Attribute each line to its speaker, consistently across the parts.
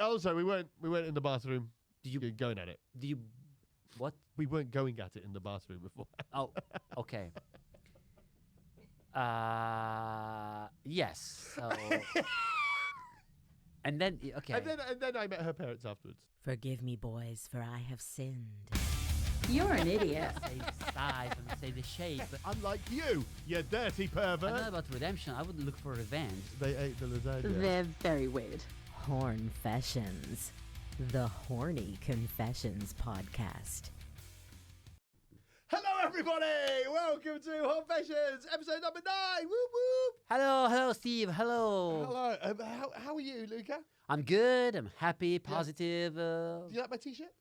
Speaker 1: also, we weren't in the bathroom. Going at it?
Speaker 2: What?
Speaker 1: We weren't going at it in the bathroom before.
Speaker 2: Oh, okay. Yes. So. And then, okay.
Speaker 1: And then I met her parents afterwards.
Speaker 3: Forgive me, boys, for I have sinned.
Speaker 4: You're an idiot.
Speaker 2: Say the size and say the shape.
Speaker 1: Unlike you dirty pervert.
Speaker 2: I don't know about redemption. I would look for revenge.
Speaker 1: They ate the lasagna.
Speaker 4: They're very weird.
Speaker 3: Hornfessions, the Horny Confessions podcast.
Speaker 1: Hello, everybody! Welcome to Hornfessions, episode number 9. Whoop whoop!
Speaker 2: Hello, Steve. Hello.
Speaker 1: Hello. How are you, Luca?
Speaker 2: I'm good. I'm happy, positive.
Speaker 1: Do you like my t-shirt?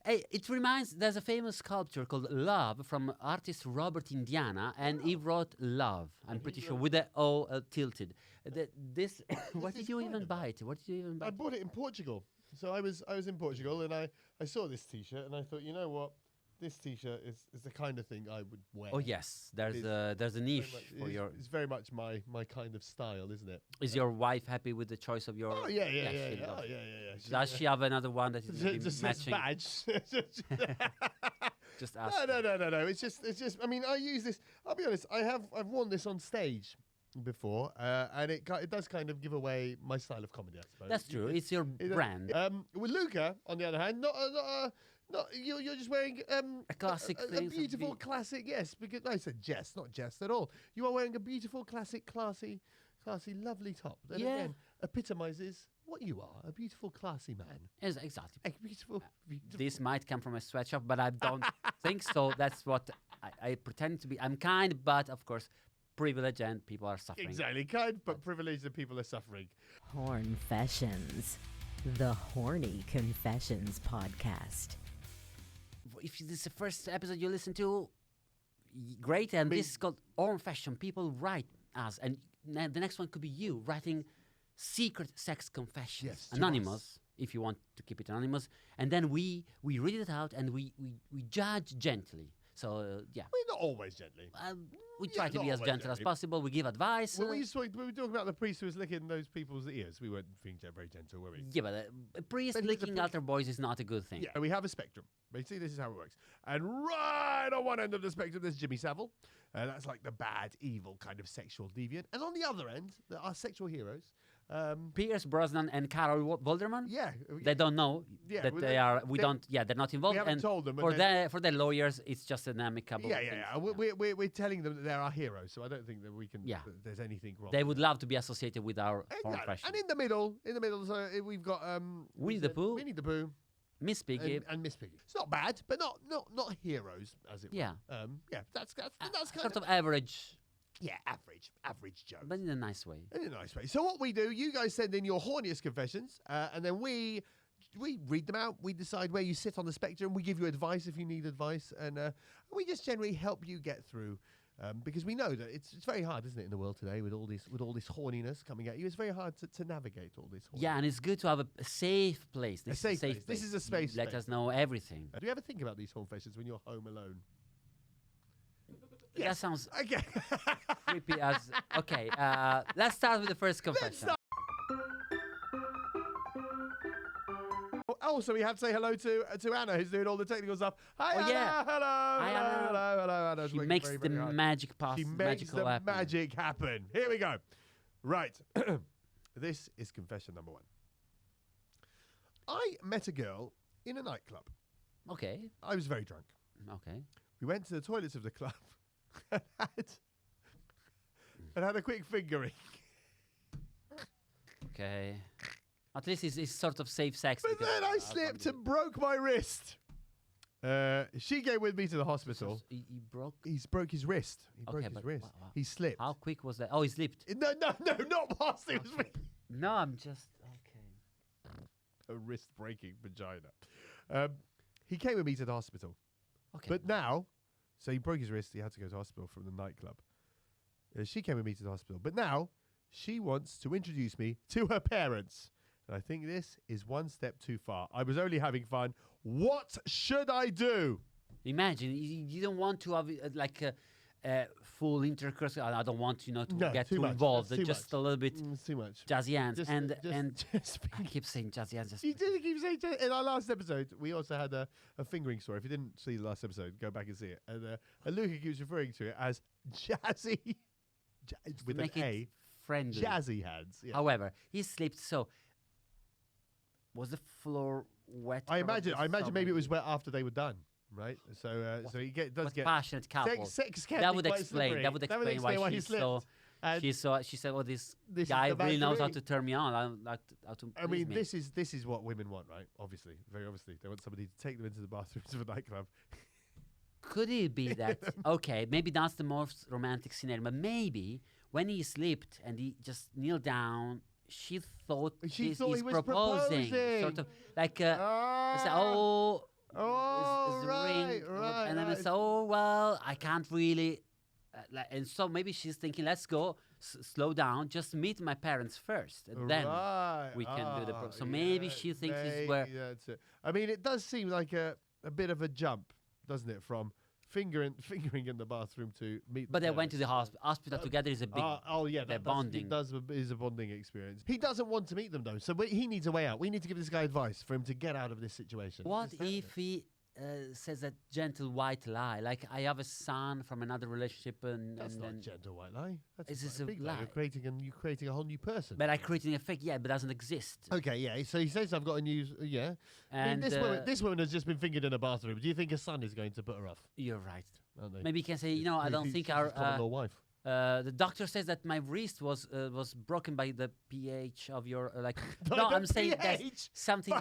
Speaker 2: Hey, it reminds. There's a famous sculpture called Love from artist Robert Indiana, and he wrote Love. I'm pretty sure with the O tilted. This. Where did you even buy it? What did you even buy?
Speaker 1: I bought it in Portugal. So I was in Portugal and I saw this t-shirt and I thought, you know what? This t-shirt is the kind of thing I would wear.
Speaker 2: Oh yes, there's a niche for your.
Speaker 1: It's very much my kind of style, isn't it?
Speaker 2: Is your wife happy with the choice of your?
Speaker 1: Oh yeah.
Speaker 2: Does she have another one that is
Speaker 1: just
Speaker 2: matching?
Speaker 1: badge?
Speaker 2: Just ask.
Speaker 1: No. It's just. I mean, I use this. I'll be honest. I've worn this on stage before, and it does kind of give away my style of comedy, I suppose.
Speaker 2: That's true. It's your brand.
Speaker 1: With Luca, on the other hand, not you're just wearing
Speaker 2: a classic
Speaker 1: a beautiful classic. Yes, because I said jest, not jest at all. You are wearing a beautiful classic, classy, lovely top. That again epitomizes what you are, a beautiful, classy man.
Speaker 2: Yes, exactly.
Speaker 1: A beautiful.
Speaker 2: This might come from a sweatshop, but I don't think so. That's what I pretend to be. I'm kind, but of course, privileged and people are suffering.
Speaker 1: Exactly, kind but privileged and people are suffering.
Speaker 3: Hornfessions, the Horny Confessions podcast.
Speaker 2: If this is the first episode you listen to, great. And this is called Hornfession. People write us, and the next one could be you writing secret sex confessions,
Speaker 1: yes,
Speaker 2: anonymous, if you want to keep it anonymous. And then we read it out and we judge gently. So yeah,
Speaker 1: We're not always gently.
Speaker 2: we try to be as gentle as possible. We give advice.
Speaker 1: When we were talking about the priest who was licking those people's ears, we weren't being very gentle, were we?
Speaker 2: Yeah, but a priest licking altar boys is not a good thing.
Speaker 1: Yeah, we have a spectrum. Basically, this is how it works. And right on one end of the spectrum, there's Jimmy Savile. That's like the bad, evil kind of sexual deviant. And on the other end, there are sexual heroes.
Speaker 2: Pierce Brosnan and Carol Volderman.
Speaker 1: Yeah,
Speaker 2: they don't know that they are. They're not involved.
Speaker 1: We haven't
Speaker 2: and
Speaker 1: told them.
Speaker 2: For their lawyers, it's just an amicable.
Speaker 1: Yeah. We're telling them that they're our heroes. So I don't think that we can. Yeah. There's anything wrong.
Speaker 2: They would love to be associated with our
Speaker 1: Hornfession. And in the middle, so we've got
Speaker 2: Winnie the Pooh, Miss Piggy,
Speaker 1: and Miss Piggy. It's not bad, but not heroes as it were.
Speaker 2: Yeah.
Speaker 1: That's kind
Speaker 2: sort of average.
Speaker 1: Yeah, average Joe.
Speaker 2: But in a nice way.
Speaker 1: In a nice way. So what we do, you guys send in your horniest confessions, and then we read them out. We decide where you sit on the spectrum. We give you advice if you need advice, and we just generally help you get through. Because we know that it's very hard, isn't it, in the world today with all this horniness coming at you. It's very hard to navigate all this.
Speaker 2: Yeah, and it's good to have a safe place.
Speaker 1: A safe place. This is a space.
Speaker 2: Let us know everything.
Speaker 1: Do you ever think about these Hornfessions when you're home alone?
Speaker 2: Yes. That sounds
Speaker 1: okay.
Speaker 2: creepy as... Okay, let's start with the first confession.
Speaker 1: So we have to say hello to Anna, who's doing all the technical stuff. Hi, Anna.
Speaker 2: Yeah.
Speaker 1: Hello, Anna.
Speaker 2: She makes the magic pass.
Speaker 1: She makes the magic happen. Here we go. Right. This is confession number 1. I met a girl in a nightclub.
Speaker 2: Okay.
Speaker 1: I was very drunk.
Speaker 2: Okay.
Speaker 1: We went to the toilets of the club and had a quick fingering.
Speaker 2: Okay. At least it's sort of safe sex.
Speaker 1: But then I slipped and broke my wrist. She came with me to the hospital.
Speaker 2: He broke?
Speaker 1: He broke his wrist. He broke his wrist.
Speaker 2: Wow.
Speaker 1: He slipped.
Speaker 2: How quick was that? Oh, he slipped.
Speaker 1: No, not whilst it was me.
Speaker 2: No, I'm just... Okay.
Speaker 1: A wrist-breaking vagina. He came with me to the hospital.
Speaker 2: Okay.
Speaker 1: But now, so he broke his wrist. He had to go to the hospital from the nightclub. She came with me to the hospital. But now, she wants to introduce me to her parents. And I think this is one step too far. I was only having fun. What should I do?
Speaker 2: Imagine, you don't want to have full intercourse. I don't want to
Speaker 1: No,
Speaker 2: get
Speaker 1: too
Speaker 2: too
Speaker 1: much.
Speaker 2: involved.
Speaker 1: That's too
Speaker 2: Just
Speaker 1: much.
Speaker 2: a little bit
Speaker 1: It's too much.
Speaker 2: jazzy hands.
Speaker 1: Just-
Speaker 2: and
Speaker 1: just
Speaker 2: I keep saying jazzy hands. Just
Speaker 1: You did keep saying in our last episode. We also had a fingering story. If you didn't see the last episode, go back and see it. And Luca keeps referring to it as jazzy, with an
Speaker 2: make it
Speaker 1: A,
Speaker 2: friendly.
Speaker 1: jazzy hands. Yeah.
Speaker 2: However, he slipped. So was the floor wet?
Speaker 1: I imagine
Speaker 2: Probably
Speaker 1: maybe it was
Speaker 2: so.
Speaker 1: wet after they were done, right? So he does
Speaker 2: What
Speaker 1: get
Speaker 2: passionate couple.
Speaker 1: sex can
Speaker 2: That
Speaker 1: be
Speaker 2: would
Speaker 1: quite
Speaker 2: explain.
Speaker 1: slippery.
Speaker 2: That would explain why
Speaker 1: he
Speaker 2: she's
Speaker 1: slipped.
Speaker 2: so.
Speaker 1: And
Speaker 2: She said, "Oh, this
Speaker 1: this is
Speaker 2: guy
Speaker 1: the
Speaker 2: really knows how
Speaker 1: Valkyrie.
Speaker 2: to turn me on. How to
Speaker 1: I
Speaker 2: please
Speaker 1: mean,
Speaker 2: me."
Speaker 1: this is what women want, right? Obviously, very obviously, they want somebody to take them into the bathrooms of a nightclub.
Speaker 2: Could it be that? Okay, maybe that's the most romantic scenario. But maybe when he slipped and he just kneeled down, she thought
Speaker 1: She
Speaker 2: this
Speaker 1: thought
Speaker 2: is
Speaker 1: he was
Speaker 2: proposing,
Speaker 1: proposing.
Speaker 2: sort of like. Say,
Speaker 1: Ah.
Speaker 2: oh, is the ring,
Speaker 1: right.
Speaker 2: and then I say, oh well, I can't really. And so maybe she's thinking, let's go, slow down, just meet my parents first, and then we can do the. So maybe she thinks it's where.
Speaker 1: That's it. I mean, it does seem like a bit of a jump, doesn't it, from fingering in the bathroom to meet.
Speaker 2: But
Speaker 1: the
Speaker 2: they went to the hospital together. Is a big.
Speaker 1: Yeah,
Speaker 2: they're
Speaker 1: that
Speaker 2: bonding.
Speaker 1: is a bonding experience. He doesn't want to meet them though, so he needs a way out. We need to give this guy advice for him to get out of this situation.
Speaker 2: What
Speaker 1: Is that
Speaker 2: if he says a gentle white lie, like I have a son from another relationship, and
Speaker 1: That's not a
Speaker 2: then
Speaker 1: gentle white lie. That's
Speaker 2: It's just
Speaker 1: quite
Speaker 2: a
Speaker 1: big lie.
Speaker 2: lie.
Speaker 1: You're creating a whole new person.
Speaker 2: but I creating a fake, but doesn't exist.
Speaker 1: Okay, yeah. So he says I've got a new, yeah. I mean,
Speaker 2: And
Speaker 1: this woman has just been fingered in a bathroom. Do you think her son is going to put her off?
Speaker 2: you're right.
Speaker 1: Aren't they?
Speaker 2: Maybe you can say, I don't think
Speaker 1: She's
Speaker 2: our
Speaker 1: common-law wife.
Speaker 2: the doctor says that my wrist was broken by the pH of your like.
Speaker 1: By
Speaker 2: No,
Speaker 1: the
Speaker 2: I'm saying that
Speaker 1: pH?
Speaker 2: something.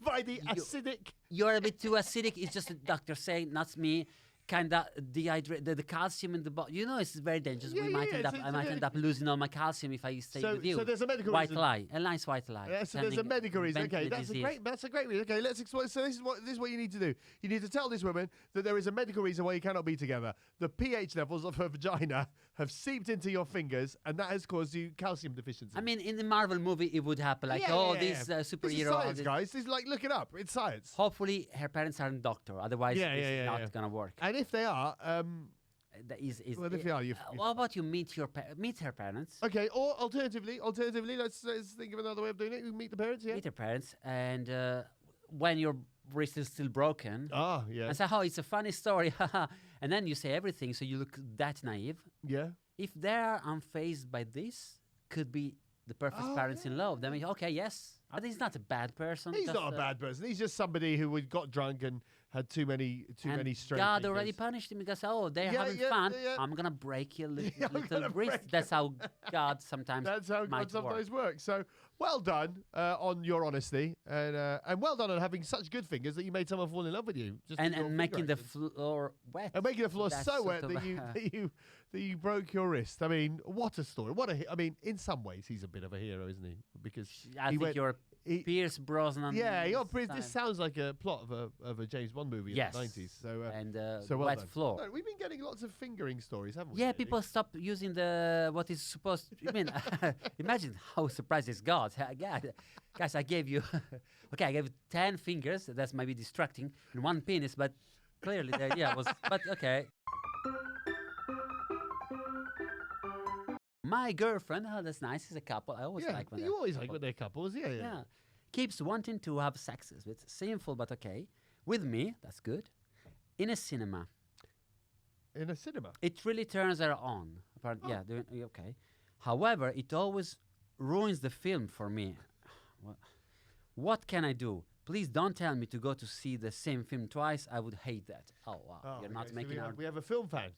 Speaker 1: By the acidic.
Speaker 2: You're a bit too acidic. It's just the doctor saying, not me. Kinda dehydrate the calcium in the body. It's very dangerous.
Speaker 1: Yeah,
Speaker 2: we
Speaker 1: yeah,
Speaker 2: might
Speaker 1: yeah,
Speaker 2: end up.
Speaker 1: it's-
Speaker 2: I might end up losing all my calcium if I stay with you.
Speaker 1: So there's a medical
Speaker 2: White
Speaker 1: reason.
Speaker 2: lie, a nice white lie.
Speaker 1: Yeah, so there's a
Speaker 2: pretending
Speaker 1: medical reason. Okay,
Speaker 2: inventing a disease.
Speaker 1: that's a great reason. Okay, let's explain. So this is what you need to do. You need to tell this woman that there is a medical reason why you cannot be together. The pH levels of her vagina have seeped into your fingers, and that has caused you calcium deficiency.
Speaker 2: I mean, in the Marvel movie, it would happen. Like, this
Speaker 1: This is
Speaker 2: superhero.
Speaker 1: science, guys. This is like look it up. It's science.
Speaker 2: Hopefully, her parents aren't doctor. Otherwise, it's not gonna work.
Speaker 1: And if they are,
Speaker 2: That
Speaker 1: well, if they are,
Speaker 2: what about you meet her parents?
Speaker 1: okay. Or alternatively, let's think of another way of doing it. You meet the parents, yeah.
Speaker 2: Meet her parents, and when your wrist is still broken,
Speaker 1: Ah, yeah,
Speaker 2: and say, "Oh, it's a funny story," and then you say everything, so you look that naive.
Speaker 1: yeah.
Speaker 2: If they're unfazed by this, could be the perfect
Speaker 1: Oh,
Speaker 2: parents in love. Then we okay, yes, but he's not a bad person.
Speaker 1: He's
Speaker 2: just,
Speaker 1: not a bad person. He's just somebody who got drunk and had too many
Speaker 2: and
Speaker 1: straight
Speaker 2: God already
Speaker 1: fingers.
Speaker 2: punished him because they're
Speaker 1: Yeah,
Speaker 2: having
Speaker 1: yeah,
Speaker 2: fun.
Speaker 1: yeah.
Speaker 2: I'm gonna break your
Speaker 1: Yeah, I'm
Speaker 2: little
Speaker 1: gonna
Speaker 2: wrist.
Speaker 1: break
Speaker 2: That's how God sometimes
Speaker 1: That's how
Speaker 2: might
Speaker 1: God sometimes
Speaker 2: work.
Speaker 1: works. So well done on your honesty, and well done on having such good fingers that you made someone fall in love with you. Just with your
Speaker 2: And making the
Speaker 1: finger
Speaker 2: floor wet.
Speaker 1: and making the floor
Speaker 2: That's
Speaker 1: so
Speaker 2: sort
Speaker 1: wet
Speaker 2: of
Speaker 1: that you broke your wrist. I mean, what a story! I mean, in some ways, he's a bit of a hero, isn't he? Because
Speaker 2: I
Speaker 1: he
Speaker 2: think
Speaker 1: went-
Speaker 2: you're
Speaker 1: he-
Speaker 2: Pierce Brosnan.
Speaker 1: this
Speaker 2: style.
Speaker 1: sounds like a plot of a James Bond movie
Speaker 2: Yes.
Speaker 1: in the 90s. So
Speaker 2: and
Speaker 1: so well
Speaker 2: wet
Speaker 1: done.
Speaker 2: floor.
Speaker 1: No, we've been getting lots of fingering stories, haven't we?
Speaker 2: Yeah,
Speaker 1: really?
Speaker 2: people stop using what is supposed to. I mean, imagine how surprised is God. God. Guys, I gave you. Okay, I gave you 10 fingers. That's maybe distracting. And one penis, but clearly the idea was. But okay. My girlfriend, that's nice. Is a couple. I always
Speaker 1: Yeah,
Speaker 2: like when
Speaker 1: you
Speaker 2: they're
Speaker 1: always like
Speaker 2: couple.
Speaker 1: when they're couples. Yeah, yeah.
Speaker 2: Yeah. Keeps wanting to have sexes. It's sinful, but okay. With me, that's good. In a cinema.
Speaker 1: In a cinema.
Speaker 2: It really turns her on. Yeah, okay. However, it always ruins the film for me. What can I do? Please don't tell me to go to see the same film twice. I would hate that. Oh, wow. You're not
Speaker 1: okay, so
Speaker 2: making out.
Speaker 1: we have a film fan.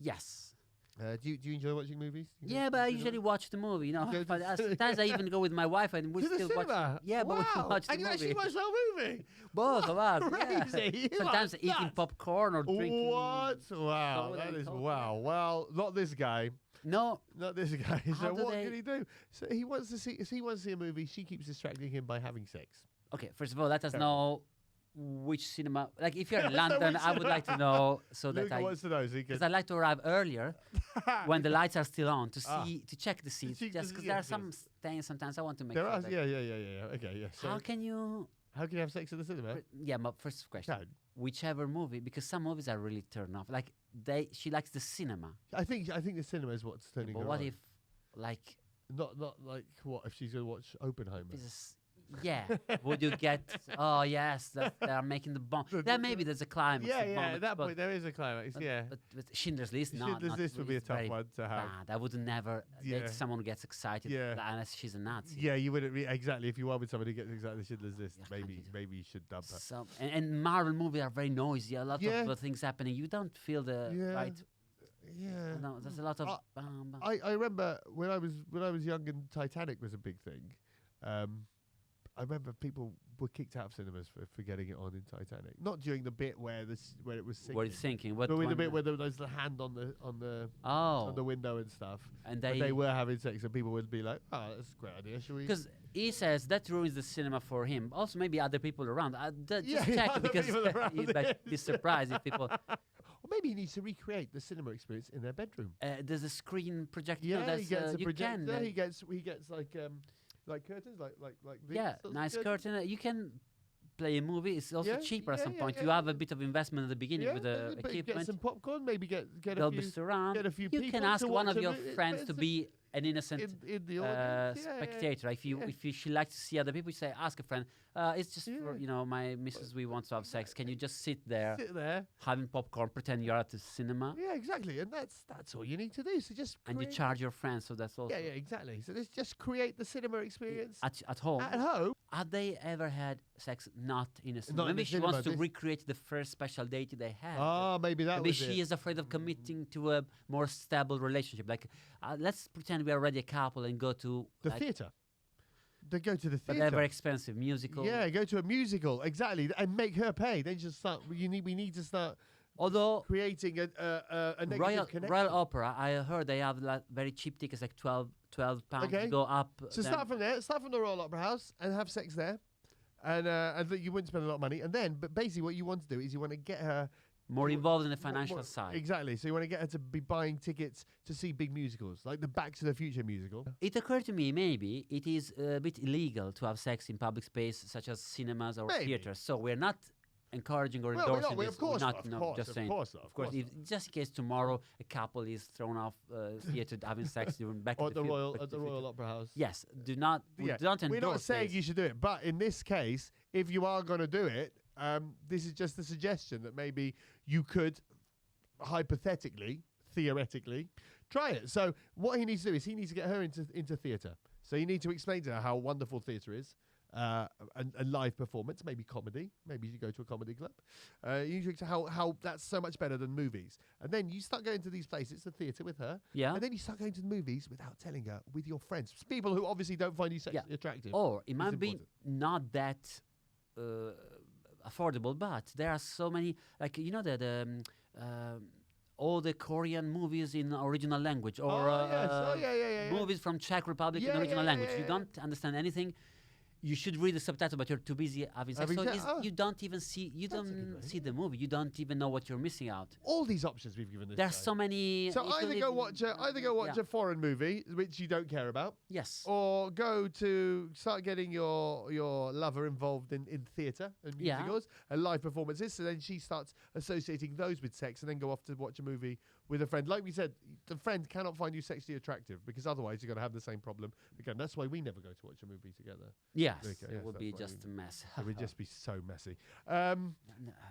Speaker 2: Yes.
Speaker 1: Do you enjoy watching movies? Do you
Speaker 2: Yeah,
Speaker 1: go
Speaker 2: but
Speaker 1: to
Speaker 2: I
Speaker 1: the
Speaker 2: usually
Speaker 1: cinema?
Speaker 2: watch the movie,
Speaker 1: go to
Speaker 2: But
Speaker 1: the
Speaker 2: sometimes I even go with my wife and we
Speaker 1: To the
Speaker 2: still watch.
Speaker 1: cinema?
Speaker 2: Yeah, but we
Speaker 1: Wow.
Speaker 2: watch the
Speaker 1: And you
Speaker 2: movie.
Speaker 1: actually watch the whole movie?
Speaker 2: Both of us. Yeah.
Speaker 1: Crazy. You
Speaker 2: Sometimes
Speaker 1: are
Speaker 2: eating
Speaker 1: nuts.
Speaker 2: popcorn or drinking.
Speaker 1: What? Wow,
Speaker 2: soda
Speaker 1: that
Speaker 2: and
Speaker 1: is
Speaker 2: Coke.
Speaker 1: wow. Well, not this guy.
Speaker 2: No,
Speaker 1: Not this guy.
Speaker 2: How
Speaker 1: So
Speaker 2: do
Speaker 1: what
Speaker 2: they-
Speaker 1: can he do? So he wants to see a movie. She keeps distracting him by having sex.
Speaker 2: okay. First of all, let us
Speaker 1: Yeah.
Speaker 2: know which cinema. Like, if you're in
Speaker 1: So
Speaker 2: London,
Speaker 1: which
Speaker 2: I would like to know so that
Speaker 1: Luca wants to know. So he
Speaker 2: because
Speaker 1: can.
Speaker 2: I like to arrive earlier when the lights are still on to
Speaker 1: Ah.
Speaker 2: to check the seats.
Speaker 1: check the
Speaker 2: Just
Speaker 1: seats,
Speaker 2: because there are
Speaker 1: yes,
Speaker 2: some things sometimes I want to make
Speaker 1: There
Speaker 2: sure
Speaker 1: are.
Speaker 2: that-
Speaker 1: Yeah. Okay. Yeah. So
Speaker 2: How can you?
Speaker 1: how can you have sex in the cinema?
Speaker 2: Yeah, my first question.
Speaker 1: No.
Speaker 2: whichever movie, because some movies are really turned off. Like she likes the cinema.
Speaker 1: I think the cinema is what's turning
Speaker 2: But
Speaker 1: her
Speaker 2: what
Speaker 1: on.
Speaker 2: if, like,
Speaker 1: Not like what if she's gonna watch Oppenheimer?
Speaker 2: yeah, would you get? Oh yes, they are making the bomb. Yeah, maybe there's a climax.
Speaker 1: Yeah,
Speaker 2: the
Speaker 1: yeah.
Speaker 2: bomb
Speaker 1: At that
Speaker 2: explodes.
Speaker 1: point, there is a climax. Yeah.
Speaker 2: But Schindler's List, no.
Speaker 1: Schindler's List would be a
Speaker 2: it's
Speaker 1: tough
Speaker 2: very
Speaker 1: one to have.
Speaker 2: bad. I would never
Speaker 1: Yeah.
Speaker 2: date someone who gets excited
Speaker 1: Yeah.
Speaker 2: unless she's a Nazi.
Speaker 1: Yeah, you wouldn't exactly if you are with somebody who gets exactly Schindler's List.
Speaker 2: Yeah, can't you do?
Speaker 1: Maybe you should dump her.
Speaker 2: So, and Marvel movies are very noisy. A lot
Speaker 1: Yeah.
Speaker 2: of things happening. You don't feel the
Speaker 1: Yeah.
Speaker 2: right.
Speaker 1: Yeah.
Speaker 2: No, there's a lot of.
Speaker 1: I remember when I was young and Titanic was a big thing. I remember people were kicked out of cinemas for getting it on in Titanic. Not during the bit where it was sinking,
Speaker 2: what are you thinking?
Speaker 1: but with the
Speaker 2: one-
Speaker 1: bit where there was the hand on the
Speaker 2: Oh,
Speaker 1: on the window and stuff.
Speaker 2: and
Speaker 1: But they were having sex, and people would be like, "Oh, that's a great idea. Should we?"
Speaker 2: because he says that ruins the cinema for him. Also, maybe other people around. Just
Speaker 1: Yeah,
Speaker 2: check
Speaker 1: other
Speaker 2: because
Speaker 1: people around,
Speaker 2: you might be surprised if people.
Speaker 1: Or maybe he needs to recreate the cinema experience in their bedroom.
Speaker 2: There's a screen projector.
Speaker 1: Yeah,
Speaker 2: that's,
Speaker 1: he gets a
Speaker 2: you
Speaker 1: projector.
Speaker 2: can.
Speaker 1: He gets like curtains, like these
Speaker 2: Yeah,
Speaker 1: sorts of
Speaker 2: nice
Speaker 1: curtains.
Speaker 2: curtain. You can play a movie. It's also
Speaker 1: Yeah,
Speaker 2: cheaper at
Speaker 1: yeah,
Speaker 2: some
Speaker 1: yeah,
Speaker 2: point.
Speaker 1: yeah.
Speaker 2: You have a bit of investment at the beginning with the
Speaker 1: but
Speaker 2: equipment.
Speaker 1: Get some popcorn. Maybe get a
Speaker 2: Dolby
Speaker 1: few.
Speaker 2: surround.
Speaker 1: get a few
Speaker 2: You
Speaker 1: people
Speaker 2: can ask
Speaker 1: to
Speaker 2: one
Speaker 1: watch
Speaker 2: of
Speaker 1: a
Speaker 2: your
Speaker 1: movie.
Speaker 2: friends
Speaker 1: It's
Speaker 2: to be an innocent
Speaker 1: in the audience. Yeah,
Speaker 2: spectator. If you
Speaker 1: yeah.
Speaker 2: if she likes to see other people, you say ask a friend. It's just for
Speaker 1: Yeah.
Speaker 2: my missus. We want to have sex. Can you just sit there
Speaker 1: Sit there.
Speaker 2: having popcorn, pretend you're at the cinema,
Speaker 1: Yeah, exactly. And that's all you need to do. So just
Speaker 2: and you
Speaker 1: create-
Speaker 2: charge your friends? So that's also
Speaker 1: Yeah, exactly. So just create the cinema experience
Speaker 2: at home.
Speaker 1: at home.
Speaker 2: Have they ever had sex not in a cinema?
Speaker 1: Not in
Speaker 2: Maybe
Speaker 1: the
Speaker 2: she wants
Speaker 1: cinema,
Speaker 2: to recreate the first special date they had.
Speaker 1: Ah, maybe that
Speaker 2: Maybe
Speaker 1: was
Speaker 2: she
Speaker 1: it.
Speaker 2: is afraid of committing to a more stable relationship. Like, let's pretend we are already a couple and go to
Speaker 1: The
Speaker 2: like,
Speaker 1: theatre. They go to the
Speaker 2: but they're very
Speaker 1: theatre.
Speaker 2: expensive musical.
Speaker 1: Yeah, go to a musical exactly, and make her pay. Then just start. We need to start
Speaker 2: Although
Speaker 1: creating a negative
Speaker 2: Royal
Speaker 1: connection.
Speaker 2: Opera, I heard they have like very cheap tickets, like 12 pounds
Speaker 1: Okay.
Speaker 2: to go up.
Speaker 1: So
Speaker 2: then-
Speaker 1: start from there. Start from the Royal Opera House and have sex there, and you wouldn't spend a lot of money. And then, but basically, what you want to do is you want to get her
Speaker 2: more involved in the
Speaker 1: more-
Speaker 2: financial
Speaker 1: more-
Speaker 2: side.
Speaker 1: Exactly. So you want to get her to be buying tickets to see big musicals, like the Back to the Future musical.
Speaker 2: It occurred to me maybe it is a bit illegal to have sex in public space such as cinemas or
Speaker 1: Maybe.
Speaker 2: theaters. So we're not encouraging or
Speaker 1: Well, we're
Speaker 2: endorsing
Speaker 1: not. Well,
Speaker 2: this.
Speaker 1: of course
Speaker 2: we're
Speaker 1: not.
Speaker 2: not.
Speaker 1: Of
Speaker 2: No,
Speaker 1: course,
Speaker 2: just
Speaker 1: of
Speaker 2: saying.
Speaker 1: course not.
Speaker 2: Of course, if, just in case tomorrow a couple is thrown off theater having sex during back
Speaker 1: Or
Speaker 2: to
Speaker 1: at the
Speaker 2: the
Speaker 1: Royal
Speaker 2: Back
Speaker 1: at
Speaker 2: to
Speaker 1: the
Speaker 2: Future.
Speaker 1: Royal Opera House.
Speaker 2: Yes, we don't
Speaker 1: We're not
Speaker 2: endorse
Speaker 1: saying
Speaker 2: this.
Speaker 1: you should do it, but in this case, if you are going to do it, this is just a suggestion that maybe you could, hypothetically, theoretically, try it. So what he needs to do is he needs to get her into theatre. So you need to explain to her how wonderful theatre is. And live performance, maybe comedy. Maybe you go to a comedy club. You need to explain how that's so much better than movies. And then you start going to these places, the theatre with her.
Speaker 2: Yeah.
Speaker 1: And then you start going to the movies without telling her, with your friends. People who obviously don't find you sexually attractive.
Speaker 2: Or it might be
Speaker 1: important.
Speaker 2: not that affordable, but there are so many, like all the Korean movies in original language, or
Speaker 1: yeah.
Speaker 2: movies from Czech Republic
Speaker 1: Yeah,
Speaker 2: in original
Speaker 1: yeah,
Speaker 2: language.
Speaker 1: yeah,
Speaker 2: You
Speaker 1: yeah.
Speaker 2: don't understand anything. You should read the subtitle, but you're too busy having sex.
Speaker 1: Having
Speaker 2: So
Speaker 1: sex,
Speaker 2: it's-
Speaker 1: oh.
Speaker 2: you don't even see. You
Speaker 1: That's a good
Speaker 2: don't
Speaker 1: way,
Speaker 2: see the movie. You don't even know what you're missing out.
Speaker 1: All these options we've given this
Speaker 2: There's
Speaker 1: guy.
Speaker 2: so many.
Speaker 1: So
Speaker 2: it
Speaker 1: either
Speaker 2: will
Speaker 1: go
Speaker 2: even-
Speaker 1: watch
Speaker 2: yeah.
Speaker 1: a foreign movie which you don't care about,
Speaker 2: Yes.
Speaker 1: or go to start getting your lover involved in theatre and
Speaker 2: Yeah.
Speaker 1: musicals and live performances. So then she starts associating those with sex, and then go off to watch a movie with a friend. Like we said, the friend cannot find you sexually attractive because otherwise you're going to have the same problem again. That's why we never go to watch a movie together.
Speaker 2: Yes.
Speaker 1: Okay,
Speaker 2: it
Speaker 1: yes,
Speaker 2: would
Speaker 1: that's
Speaker 2: be
Speaker 1: what I
Speaker 2: just a mess.
Speaker 1: It would just be so messy.
Speaker 2: and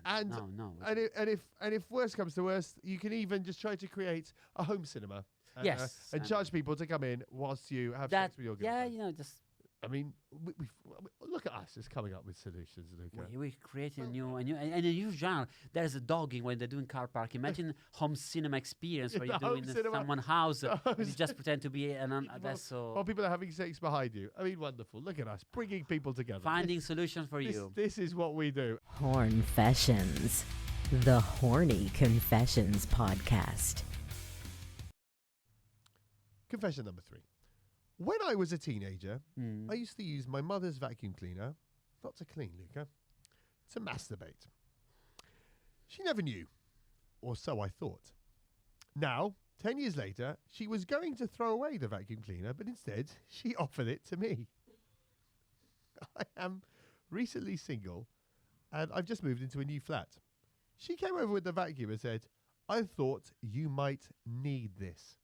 Speaker 1: and-
Speaker 2: no.
Speaker 1: And if worse comes to worst, you can even just try to create a home cinema.
Speaker 2: Yes,
Speaker 1: and
Speaker 2: and-
Speaker 1: charge people to come in whilst you have
Speaker 2: that
Speaker 1: sex with your
Speaker 2: yeah,
Speaker 1: girlfriend.
Speaker 2: just
Speaker 1: I mean, look at us just coming up with solutions, Luca.
Speaker 2: we're creating a new genre. There's a dogging when they're doing car park. Imagine home cinema experience where
Speaker 1: The
Speaker 2: you do
Speaker 1: home
Speaker 2: in
Speaker 1: cinema.
Speaker 2: someone's house.
Speaker 1: The
Speaker 2: and
Speaker 1: home
Speaker 2: you just pretend to be that's so
Speaker 1: While people are having sex behind you. I mean, wonderful. Look at us, bringing people together.
Speaker 2: finding solutions for
Speaker 1: this,
Speaker 2: you.
Speaker 1: This is what we do.
Speaker 3: Hornfessions, the Horny Confessions podcast.
Speaker 1: Confession number 3. When I was a teenager,
Speaker 2: Mm.
Speaker 1: I used to use my mother's vacuum cleaner, not to clean, Luca, to masturbate. She never knew, or so I thought. Now, 10 years later, she was going to throw away the vacuum cleaner, but instead, she offered it to me. I am recently single, and I've just moved into a new flat. She came over with the vacuum and said, I thought you might need this.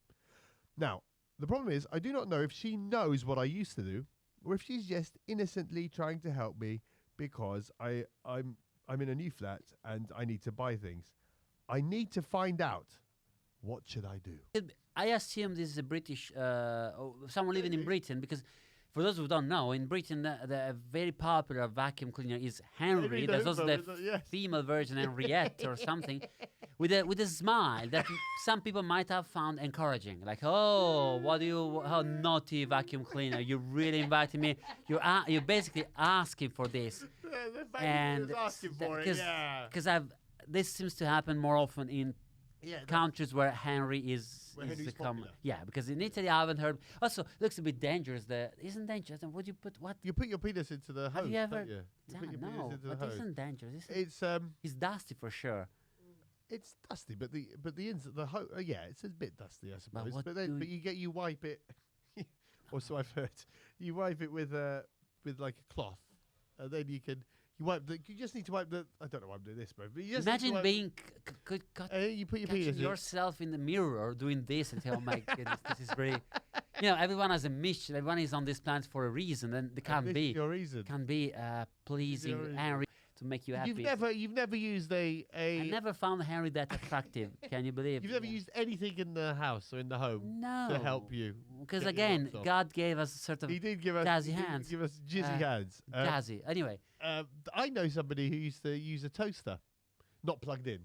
Speaker 1: Now, the problem is, I do not know if she knows what I used to do, or if she's just innocently trying to help me because I'm in a new flat and I need to buy things. I need to find out. What should I do?
Speaker 2: I assume this is a British, someone living in Britain, because for those who don't know, in Britain, the very popular vacuum cleaner is Henry. There's also the female version, Henriette or something, with a smile that some people might have found encouraging. Like, oh, how naughty vacuum cleaner! You really invited me. You're basically asking for this,
Speaker 1: The vacuum is asking for it. Yeah.
Speaker 2: Because this seems to happen more often in countries where Henry is common. Yeah, because in Italy I haven't heard. Also, looks a bit dangerous. Isn't dangerous? And would you put what?
Speaker 1: You put your penis into the hose.
Speaker 2: Have you ever?
Speaker 1: You put your penis
Speaker 2: No,
Speaker 1: into the
Speaker 2: but
Speaker 1: hose.
Speaker 2: isn't dangerous.
Speaker 1: It's
Speaker 2: It's dusty for sure.
Speaker 1: It's dusty, but the inside, yeah, it's a bit dusty, I suppose.
Speaker 2: what
Speaker 1: But you wipe it. Or so I've heard. You wipe it with like a cloth, and then you wipe you just need to wipe the. I don't know why I'm doing this, bro. But you just
Speaker 2: Imagine
Speaker 1: need to
Speaker 2: being
Speaker 1: you put your penis in.
Speaker 2: yourself in the mirror doing this and say, "Oh my goodness, this is really." Everyone has a mission. Everyone is on this planet for a reason, and there
Speaker 1: This is your reason.
Speaker 2: can be pleasing Henry to make you happy.
Speaker 1: You've never used a.
Speaker 2: I never found Henry that attractive. Can you believe?
Speaker 1: You've never used anything in the house or in the home
Speaker 2: No.
Speaker 1: to help you.
Speaker 2: Because
Speaker 1: get your
Speaker 2: again,
Speaker 1: rocks off.
Speaker 2: God gave us sort of
Speaker 1: He did give us
Speaker 2: jazzy
Speaker 1: he did
Speaker 2: hands.
Speaker 1: Give us jizzy hands.
Speaker 2: jazzy. Anyway,
Speaker 1: I know somebody who used to use a toaster, not plugged in.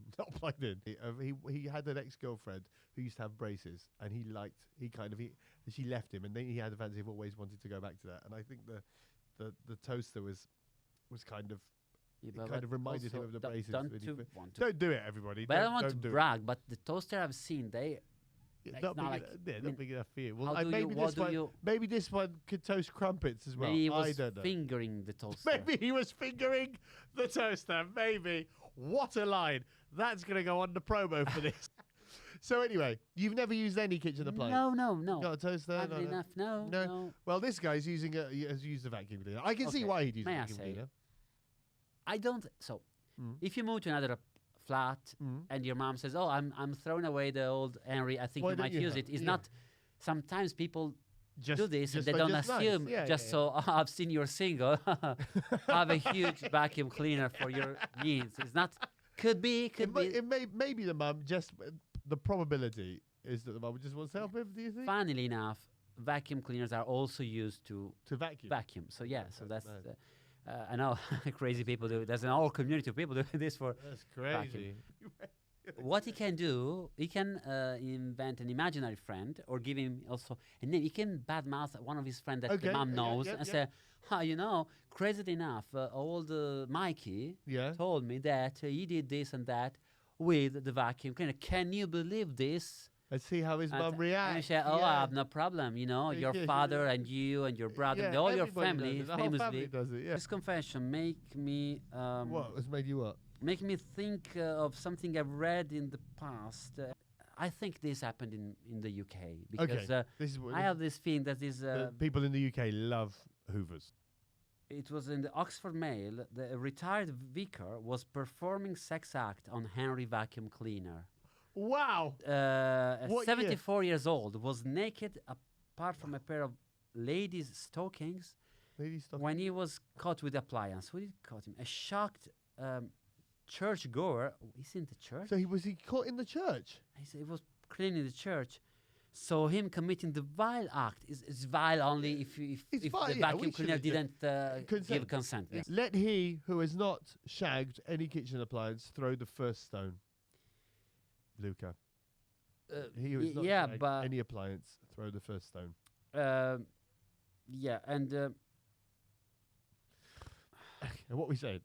Speaker 1: He had an ex-girlfriend who used to have braces, and she left him, and then he had a fancy of always wanted to go back to that. And I think the toaster was kind of. It kind of reminded him of the braces. Don't do it, everybody.
Speaker 2: But I don't want to
Speaker 1: do it.
Speaker 2: brag, but the toaster I've seen, they
Speaker 1: Yeah,
Speaker 2: It's
Speaker 1: not
Speaker 2: not
Speaker 1: big,
Speaker 2: like-
Speaker 1: not big enough for you. Well,
Speaker 2: how do
Speaker 1: maybe
Speaker 2: you- what
Speaker 1: this
Speaker 2: do
Speaker 1: one.
Speaker 2: you-
Speaker 1: Maybe this one could toast crumpets as well.
Speaker 2: maybe he
Speaker 1: I
Speaker 2: was
Speaker 1: don't know.
Speaker 2: fingering the toaster.
Speaker 1: Maybe he was fingering the toaster. Maybe. What a line! That's going to go on the promo for this. So anyway, you've never used any kitchen appliance.
Speaker 2: No.
Speaker 1: Got a toaster?
Speaker 2: Oddly enough, no.
Speaker 1: No. Well, this guy's has used a vacuum cleaner. I can see
Speaker 2: Okay.
Speaker 1: why he'd use a
Speaker 2: May I
Speaker 1: vacuum
Speaker 2: say-
Speaker 1: cleaner.
Speaker 2: I don't. So,
Speaker 1: Mm.
Speaker 2: if you move to another flat
Speaker 1: Mm.
Speaker 2: and your mom says, "Oh, I'm throwing away the old Henry. I think
Speaker 1: Why
Speaker 2: you
Speaker 1: don't
Speaker 2: might
Speaker 1: you
Speaker 2: use
Speaker 1: have-
Speaker 2: it." It's
Speaker 1: yeah.
Speaker 2: not. Sometimes people
Speaker 1: Just
Speaker 2: do this and
Speaker 1: just
Speaker 2: they
Speaker 1: like
Speaker 2: don't
Speaker 1: just nice.
Speaker 2: assume
Speaker 1: Yeah,
Speaker 2: just
Speaker 1: yeah,
Speaker 2: so I've seen you're single. Have a huge vacuum cleaner for your needs. It's not. Could be.
Speaker 1: Maybe the mum just the probability is that the mum just wants to help him. Do you think?
Speaker 2: Funnily enough, vacuum cleaners are also used to
Speaker 1: To vacuum.
Speaker 2: So yeah, so that's.
Speaker 1: mad.
Speaker 2: I know crazy people do. There's an whole community of people doing this for.
Speaker 1: That's crazy.
Speaker 2: What he can do, he can invent an imaginary friend or give him also a name. He can badmouth one of his friends that
Speaker 1: Okay,
Speaker 2: the mom
Speaker 1: yeah,
Speaker 2: knows
Speaker 1: yeah,
Speaker 2: and
Speaker 1: yeah.
Speaker 2: say, crazy enough, old Mikey
Speaker 1: Yeah.
Speaker 2: told me that he did this and that with the vacuum cleaner. Can you believe this?
Speaker 1: Let's see how his
Speaker 2: And
Speaker 1: mum
Speaker 2: and
Speaker 1: reacts.
Speaker 2: he said, I
Speaker 1: yeah.
Speaker 2: have no problem. Your
Speaker 1: Yeah,
Speaker 2: father and you and your brother,
Speaker 1: Yeah,
Speaker 2: all your
Speaker 1: everybody
Speaker 2: family,
Speaker 1: does it. The whole
Speaker 2: famously.
Speaker 1: family does it. Yeah.
Speaker 2: This confession make me
Speaker 1: What has made you what?
Speaker 2: make me think of something I've read in the past. I think this happened in the UK because
Speaker 1: This is what
Speaker 2: I have this feeling that this
Speaker 1: the people in the UK love Hoovers.
Speaker 2: it was in the Oxford Mail. The retired vicar was performing sex act on Henry vacuum cleaner.
Speaker 1: Wow.
Speaker 2: At
Speaker 1: What year?
Speaker 2: 74 years old, was naked apart from a pair of ladies' stockings
Speaker 1: Lady stuff.
Speaker 2: when he was caught with the appliance. Who did caught him? A shocked churchgoer. He's in the church.
Speaker 1: So was he caught in the church?
Speaker 2: He was cleaning the church. So him committing the vile act is vile only if
Speaker 1: It's vile,
Speaker 2: the
Speaker 1: yeah,
Speaker 2: vacuum
Speaker 1: we
Speaker 2: cleaner
Speaker 1: shouldn't
Speaker 2: didn't give consent. Yes.
Speaker 1: Let he who has not shagged any kitchen appliance throw the first stone. Luca. He who has not
Speaker 2: yeah,
Speaker 1: shagged
Speaker 2: but
Speaker 1: any appliance throw the first stone.
Speaker 2: yeah, and
Speaker 1: And what we saying?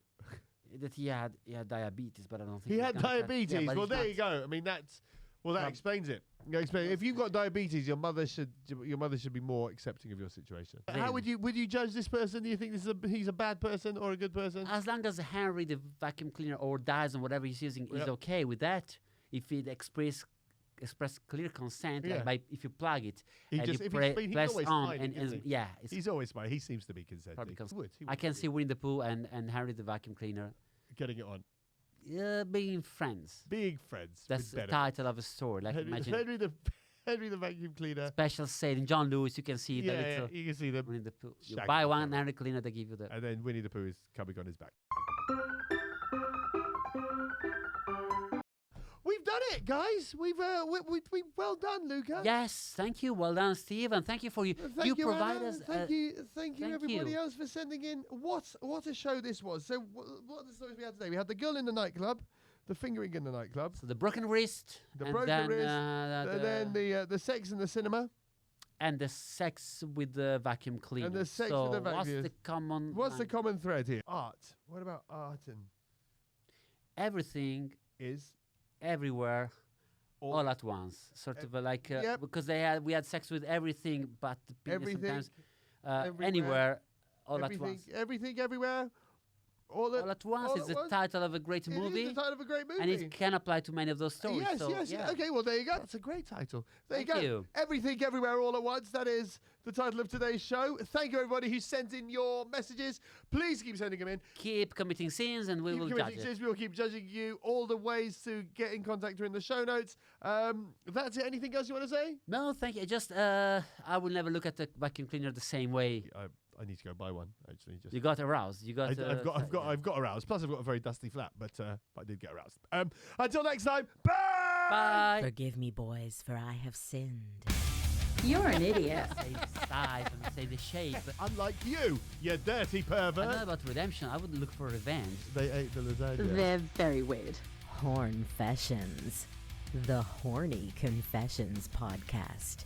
Speaker 2: that he had diabetes, but I don't think
Speaker 1: He
Speaker 2: he's
Speaker 1: had
Speaker 2: gonna try-
Speaker 1: diabetes.
Speaker 2: Yeah, but
Speaker 1: Well,
Speaker 2: he's
Speaker 1: there
Speaker 2: not-
Speaker 1: you go. I mean, that
Speaker 2: Um,
Speaker 1: explains it. If you've got diabetes, your mother should be more accepting of your situation. How would you judge this person? Do you think he's a bad person or a good person?
Speaker 2: As long as Henry, the vacuum cleaner, or Dyson, whatever he's using, is
Speaker 1: Yep.
Speaker 2: okay with that, if it express clear consent,
Speaker 1: Yeah.
Speaker 2: like if you plug it
Speaker 1: He
Speaker 2: and
Speaker 1: just
Speaker 2: you
Speaker 1: if he's
Speaker 2: press
Speaker 1: always
Speaker 2: on,
Speaker 1: smiling, isn't he?
Speaker 2: yeah, it's
Speaker 1: He's always smiling. He seems to be consenting.
Speaker 2: Probably cons-
Speaker 1: He would
Speaker 2: I can
Speaker 1: do.
Speaker 2: see Winnie the Pooh and Harry the vacuum cleaner.
Speaker 1: Getting it on.
Speaker 2: being friends.
Speaker 1: Being friends.
Speaker 2: That's
Speaker 1: with
Speaker 2: the title of a story. Like imagine
Speaker 1: Henry the vacuum cleaner.
Speaker 2: special sale in John Lewis. You can see the
Speaker 1: Yeah,
Speaker 2: little
Speaker 1: you can see them.
Speaker 2: Winnie the Pooh. You
Speaker 1: shagging
Speaker 2: buy
Speaker 1: each
Speaker 2: one
Speaker 1: other.
Speaker 2: Henry cleaner, they give you the.
Speaker 1: And then Winnie the Pooh is coming on his back. We've done it, guys. We've we well done, Luca.
Speaker 2: Yes, thank you. Well done, Steve, and thank you for you.
Speaker 1: Thank you,
Speaker 2: provide
Speaker 1: Anna.
Speaker 2: us.
Speaker 1: Thank you
Speaker 2: thank
Speaker 1: everybody
Speaker 2: you.
Speaker 1: else for sending in. What a show this was. So what are the stories we had today? We had the girl in the nightclub, the fingering in the nightclub,
Speaker 2: So the broken wrist,
Speaker 1: the
Speaker 2: and
Speaker 1: broken
Speaker 2: then,
Speaker 1: wrist, and then the sex in the cinema,
Speaker 2: and the sex with the vacuum cleaner.
Speaker 1: the sex
Speaker 2: so
Speaker 1: with the vacuum.
Speaker 2: What's the common?
Speaker 1: What's the
Speaker 2: line?
Speaker 1: common thread here? Art. What about art and
Speaker 2: Everything,
Speaker 1: is
Speaker 2: everywhere,
Speaker 1: all-
Speaker 2: all at once. Sort of like
Speaker 1: yep.
Speaker 2: because we had sex with everything, but the penis
Speaker 1: everything,
Speaker 2: sometimes
Speaker 1: everywhere,
Speaker 2: anywhere, all at
Speaker 1: everything,
Speaker 2: once.
Speaker 1: everything, everywhere, all
Speaker 2: All at once
Speaker 1: all
Speaker 2: is
Speaker 1: at
Speaker 2: the
Speaker 1: once.
Speaker 2: title of a great
Speaker 1: It is
Speaker 2: movie,
Speaker 1: the title of a great movie.
Speaker 2: and it can apply to many of those stories.
Speaker 1: Yes,
Speaker 2: so,
Speaker 1: yes.
Speaker 2: yeah.
Speaker 1: Okay, well, there you go. That's a great title. There
Speaker 2: Thank
Speaker 1: you go.
Speaker 2: you.
Speaker 1: Everything, Everywhere, All at Once. That is the title of today's show. Thank you, everybody who sent in your messages. Please keep sending them in.
Speaker 2: Keep committing sins, and we
Speaker 1: Keep
Speaker 2: will
Speaker 1: committing
Speaker 2: judge it.
Speaker 1: sins. We will keep judging you. All the ways to get in contact are in the show notes. That's it. Anything else you want to say?
Speaker 2: No, thank you. Just I will never look at the vacuum cleaner the same way.
Speaker 1: I need to go buy one, actually. Just
Speaker 2: You got aroused. You got.
Speaker 1: I've got aroused. Plus, I've got a very dusty flat, but I did get aroused. Until next time, bye.
Speaker 2: Bye.
Speaker 3: Forgive me, boys, for I have sinned.
Speaker 4: You're an idiot.
Speaker 2: Say the size and say the shape.
Speaker 1: Unlike you dirty
Speaker 2: I know
Speaker 1: pervert.
Speaker 2: about redemption. I would look for revenge.
Speaker 1: They ate the lasagna.
Speaker 4: They're very weird.
Speaker 3: Hornfessions, the Horny Confessions podcast.